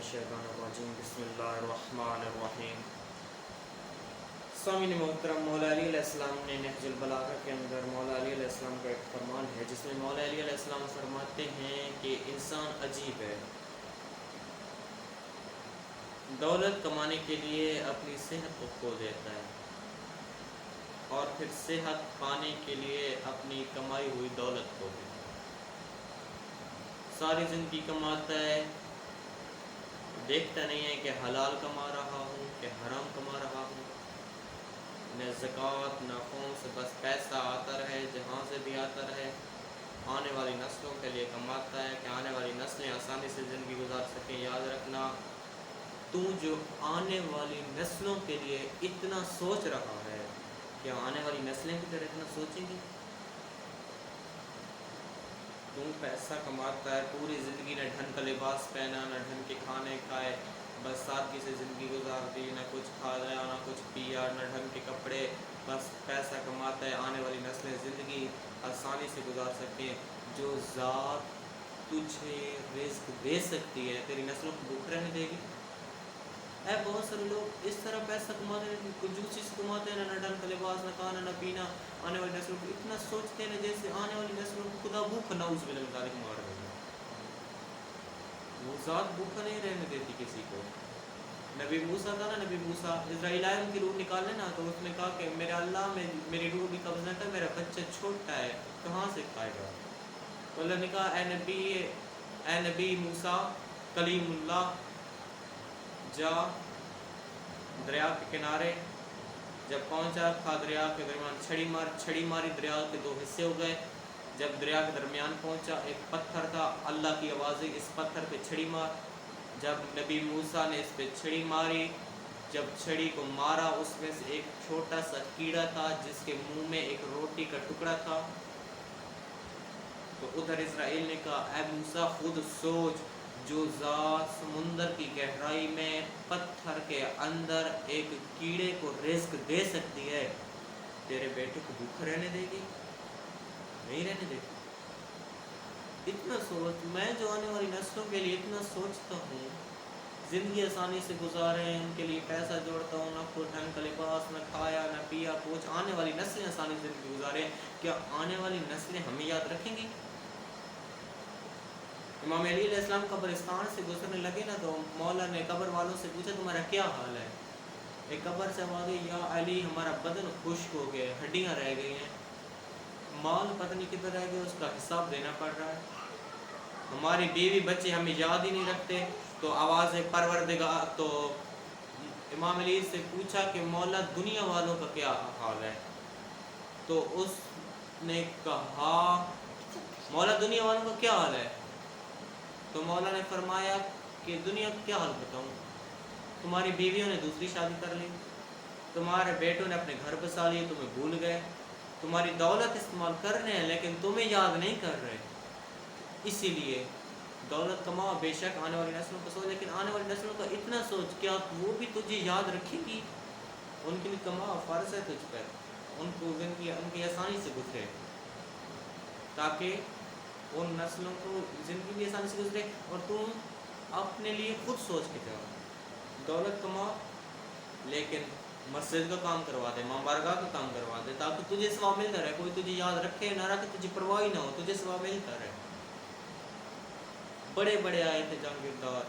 الشیطان الرجیم بسم اللہ الرحمن الرحیم۔ سامعین محترم، مولا علی علیہ السلام نے نہج البلاغہ کے اندر مولا علی علیہ السلام کا ایک فرمان ہے جس میں مولا علی علیہ السلام فرماتے ہیں کہ انسان عجیب ہے، دولت کمانے کے لیے اپنی صحت کو کھو دیتا ہے اور پھر صحت پانے کے لیے اپنی کمائی ہوئی دولت کھو دیتا ہے۔ ساری زندگی کماتا ہے، دیکھتا نہیں ہے کہ حلال کما رہا ہوں کہ حرام کما رہا ہوں، نہ زکوٰۃ نہ خمس، بس پیسہ آتا رہے، جہاں سے بھی آتا رہے، آنے والی نسلوں کے لیے کماتا ہے کہ آنے والی نسلیں آسانی سے زندگی گزار سکیں۔ یاد رکھنا، تو جو آنے والی نسلوں کے لیے اتنا سوچ رہا ہے، کیا آنے والی نسلیں بھی اتنا سوچیں گی؟ تم پیسہ کماتا ہے، پوری زندگی نہ ڈھنگ کا لباس پہنا، نہ ڈھنگ کے کھانے کھائے، بس سادگی سے زندگی گزار دی، نہ کچھ کھایا نہ کچھ پیا، نہ ڈھنگ کے کپڑے، بس پیسہ کماتا ہے آنے والی نسلیں زندگی آسانی سے گزار سکیں۔ جو ذات تجھے رزق دے سکتی ہے، تیری نسلوں کو بھوک رہنے دے گی؟ بہت سارے لوگ اس طرح پیسہ کماتے ہیں، کنجوسی سے کماتے ہیں، نہ ڈھنگ کا لباس، نہ کھانا نہ پینا، آنے والی نسلوں کو اتنا سوچتے ہیں جیسے آنے والی نسلوں کو خدا بھوک نعوذ باللہ من ذالک مار دے گا۔ وہ ذات بھوکا نہیں رہنے دیتی کسی کو۔ نبی موسیٰ تھا نا، نبی موسیٰ اسرائیل آئے ان کی روح نکالنے نا، تو اس نے کہا کہ میرے اللہ میں میری روح بھی قبض نہ کر، میرا بچہ چھوٹا ہے، کہاں سے کھائے گا؟ تو اللہ نے کہا اے نبی موسیٰ کلیم اللہ، جا دریا کے کنارے، جب پہنچا کھا دریا کے درمیان چھڑی ماری، دریا کے دو حصے ہو گئے۔ جب دریا کے درمیان پہنچا، ایک پتھر تھا، اللہ کی آوازیں اس پتھر پہ چھڑی مار۔ جب نبی موسیٰ نے اس پہ چھڑی ماری، جب چھڑی کو مارا، اس میں سے ایک چھوٹا سا کیڑا تھا جس کے منہ میں ایک روٹی کا ٹکڑا تھا۔ تو ادھر اسرائیل نے کہا اے موسیٰ خود سوچ، جو ذات سمندر کی گہرائی میں پتھر کے اندر ایک کیڑے کو رزق دے سکتی ہے، تیرے بیٹے کو بھوکا رہنے دے گی؟ نہیں رہنے دے گی۔ اتنا سوچ، میں جو آنے والی نسلوں کے لیے اتنا سوچتا ہوں، زندگی آسانی سے گزاریں، ان کے لیے پیسہ جوڑتا ہوں، نہ کوئی ڈھنگ کا لباس، نہ کھایا نہ پیا کچھ، آنے والی نسلیں آسانی سے زندگی گزاریں، کیا آنے والی نسلیں ہمیں یاد رکھیں گی؟ امام علی علیہ السلام قبرستان سے گزرنے لگے نا، تو مولا نے قبر والوں سے پوچھا تمہارا کیا حال ہے؟ ایک قبر سے آواز آئی یا علی ہمارا بدن خشک ہو گیا، ہڈیاں رہ گئی ہیں، مال پتہ نہیں کدھر رہ گیا، اس کا حساب دینا پڑ رہا ہے، ہماری بیوی بچے ہمیں یاد ہی نہیں رکھتے۔ تو آواز پروردگار، تو امام علی سے پوچھا کہ مولا دنیا والوں کا کیا حال ہے؟ تو اس نے کہا مولا دنیا والوں کا کیا حال ہے؟ تو مولا نے فرمایا کہ دنیا کا کیا حال بتاؤں، تمہاری بیویوں نے دوسری شادی کر لی، تمہارے بیٹوں نے اپنے گھر بسا لیے، تمہیں بھول گئے، تمہاری دولت استعمال کر رہے ہیں لیکن تمہیں یاد نہیں کر رہے۔ اسی لیے دولت کماؤ، بے شک آنے والی نسلوں کو سوچ، لیکن آنے والی نسلوں کا اتنا سوچ کیا وہ بھی تجھے یاد رکھے گی؟ ان کے لیے کماؤ، فرض ہے تجھ پر، ان کو زندگی ان کی آسانی سے گزرے، تاکہ ان نسلوں کو زندگی بھی آسانی سے گزرے اور تم اپنے لیے خود سوچ کے جاؤ۔ دولت کماؤ لیکن مسجد کا کام کروا دے، ماں بارگاہ کا کام کروا دے، تاکہ تجھے ثواب ملتا رہے، کوئی تجھے یاد رکھے نہ رکھے، تجھے پرواہ ہی نہ ہو، تجھے ثواب ملتا رہے۔ بڑے بڑے آئے تھے جہانگیردار،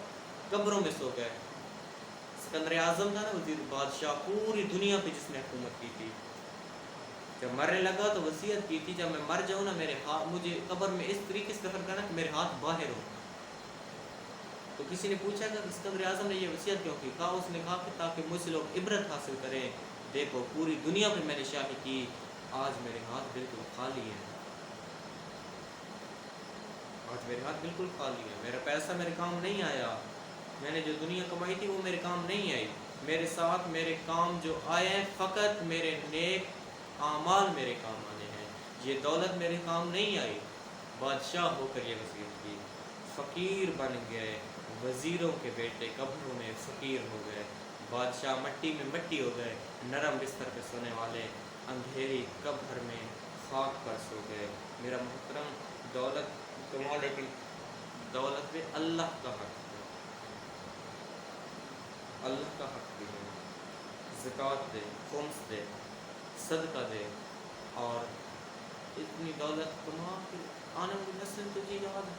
قبروں میں سو گئے۔ سکندر اعظم تھا نا وزیر بادشاہ، پوری دنیا پہ جس نے حکومت کی تھی، جب مرنے لگا تو وصیت کی تھی جب میں مر جاؤں نا، میرے ہاتھ مجھے قبر میں اس طریقے سے دفن کرنا کہ میرے ہاتھ باہر ہو۔ تو کسی نے پوچھا کہ سکندر اعظم نے یہ وصیت کیوں کی؟ کہا اس نے کہا کہ تاکہ مجھ سے لوگ عبرت حاصل کریں، دیکھو پوری دنیا پہ میں نے شاہی کی، آج میرے ہاتھ بالکل خالی ہیں، آج میرے ہاتھ بالکل خالی ہیں، میرا پیسہ میرے کام نہیں آیا، میں نے جو دنیا کمائی تھی وہ میرے کام نہیں آئی، میرے ساتھ میرے کام جو آئے ہیں فقط میرے نیک اعمال میرے کام آنے ہیں، یہ دولت میرے کام نہیں آئی۔ بادشاہ ہو کر یہ وصیت کی، فقیر بن گئے، وزیروں کے بیٹے قبروں میں فقیر ہو گئے، بادشاہ مٹی میں مٹی ہو گئے، نرم بستر پہ سونے والے اندھیری قبر میں خاک پر سو گئے۔ میرا محترم، دولت کماؤ لیکن دولت میں اللہ کا حق ہے۔ اللہ کا حق بھی دے، زکوٰۃ دے، خمس دے، صدقہ دے، اور اتنی دولت کما کہ آنے والی نسل تجھے یاد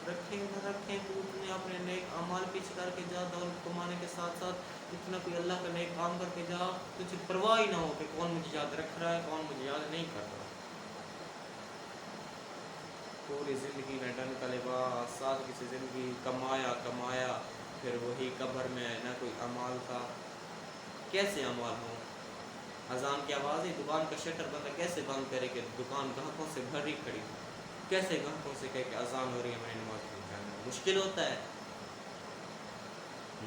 رکھیں نہ رکھیں، تو اتنے اپنے نیک اعمال پیچھے کر کے جا، دولت کمانے کے ساتھ ساتھ اتنا کوئی اللہ کا نیک کام کر کے جا، تجھے پرواہ ہی نہ ہو کہ کون مجھے یاد رکھ رہا ہے، کون مجھے یاد نہیں کر رہا۔ پوری زندگی میں ڈن کا لباس، سادگی سے زندگی، کمایا، پھر وہی قبر میں نہ کوئی اعمال تھا۔ کیسے اعمال ہوں؟ اذان کی آواز ہے، دکان کا شٹر بندہ کیسے بند کرے کہ دکان گاہکوں سے بھری کھڑی، کیسے گاہکوں سے کہے کہ اذان ہو رہی ہے، میں نے نماز پڑھنے جانا ہے؟ مشکل ہوتا ہے۔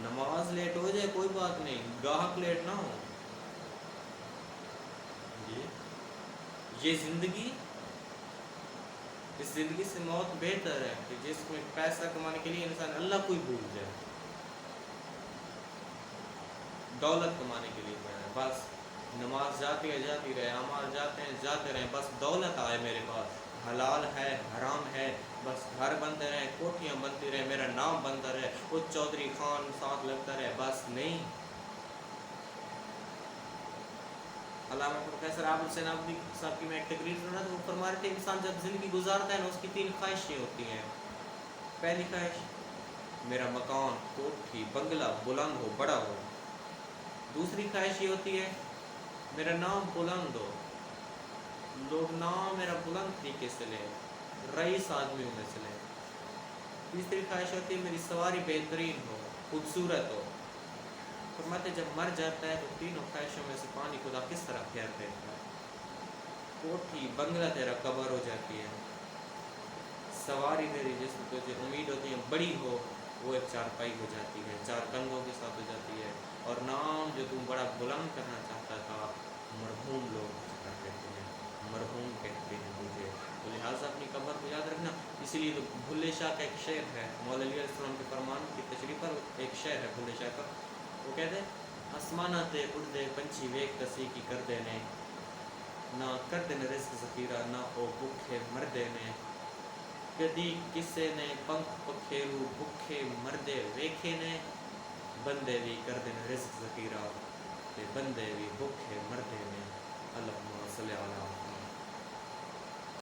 نماز لیٹ ہو جائے کوئی بات نہیں، گاہک لیٹ نہ ہو۔ یہ زندگی، اس زندگی سے موت بہتر ہے کہ جس میں پیسہ کمانے کے لیے انسان اللہ کو ہی بھول جائے، دولت کمانے کے لیے بس نماز جاتی رہے، اعمال جاتے رہیں، بس دولت آئے میرے پاس، حلال ہے حرام ہے، بس گھر بنتے رہیں، کوٹھیاں بنتی رہیں، میرا نام بنتا رہے، وہ چودھری خان ساتھ لگتا رہے، بس نہیں۔ علامہ پروفیسر عابد حسین نقوی صاحب کی میں ایک تقریر سن رہا تھا، وہ فرما رہے تھے انسان جب زندگی گزارتا ہے نا، اس کی 3 خواہشیں ہوتی ہیں۔ پہلی خواہش، میرا مکان، کوٹھی، بنگلہ بلند ہو، بڑا ہو۔ دوسری خواہش یہ ہوتی ہے میرا نام بلند ہو، لوگ نام میرا بلند طریقے سے لیں، رئیس آدمیوں میں سے لیں۔ تیسری خواہش ہوتی ہے میری سواری بہترین ہو، خوبصورت ہو۔ فرماتے جب مر جاتا ہے تو تینوں خواہشوں میں سے پانی خدا کس طرح پھیر دیتا ہے؟ کوٹھی بنگلہ تیرا قبر ہو جاتی ہے، سواری تیری جس میں تجھے امید ہوتی ہے بڑی ہو، وہ ایک چارپائی ہو جاتی ہے، 4 کندھوں کے ساتھ ہو جاتی ہے، اور نام جو تم بڑا بلند کرنا چاہتا تھا، مرحوم لوگ ذکر کہتے ہیں، مرحوم کہتے ہیں مجھے، تو لہٰذا اپنی قبر کو یاد رکھنا۔ اسی لیے تو بھلے شاہ کا ایک شعر ہے، مولا علی علیہ السلام کے فرمان کی تشریح پر ایک شعر ہے بھلے شاہ کا، وہ کہتے ہیں آسمانہ تے اڑدے پنچھی ویک کسی کی کردے نے، نہ کردے نے رزق ذخیرہ، نہ او بکھے مردے نے، کدی کسے نے پنکھ پکھیرو بکھے مردے ویکھے نے، بندے بھی کردے نے رزق ذخیرہ تے بندے بھی بکھے مردے نے۔ اللہم صلی علی